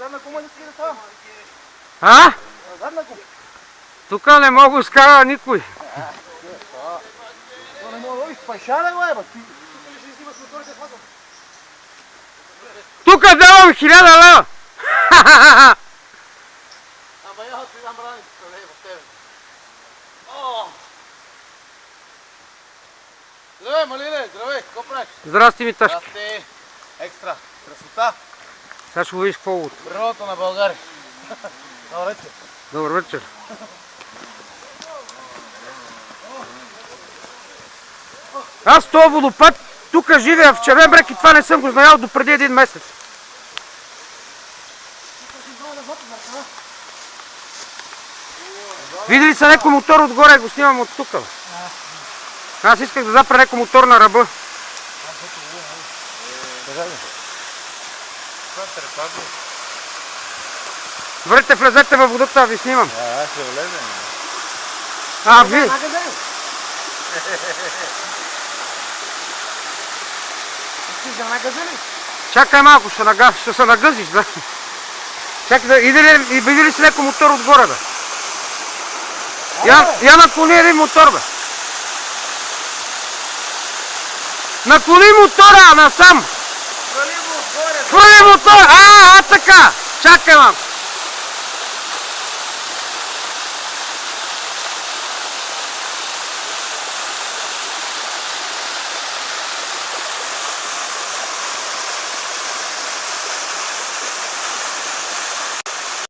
Задна гума не скида там. А? Задна гума. Тук не мога да скара никой. То не мога да ловиш пашара, бе, ти. Тук ли ще снимаш моторите с фаза? Тук давам 1000 лева. Ама я ти дам раницата, не в тебе. Здравей, Малине, здравей, какво правиш? Здрасти, Миташки. Здрасти. Екстра, красота. Сега ще го видиш какво от. Природата на България. Добър вечер. Добър вечер. Аз този водопад тук живея в Червен бряг и това не съм го знаел до преди 1 месец. Види ли са някой мотор отгоре, го снимам от тук. Аз исках да запра някой мотор на ръба. Върте, влезете във водата, ви снимам. Аз ще влезем. Ви? Чакай малко, ще се нагъзиш, да. Чакай да, види ли си някой мотор отгоре, бе? Я наклони един мотор, бе. Наклони мотора, насам. Хвърли мотора, така. Чакай малко.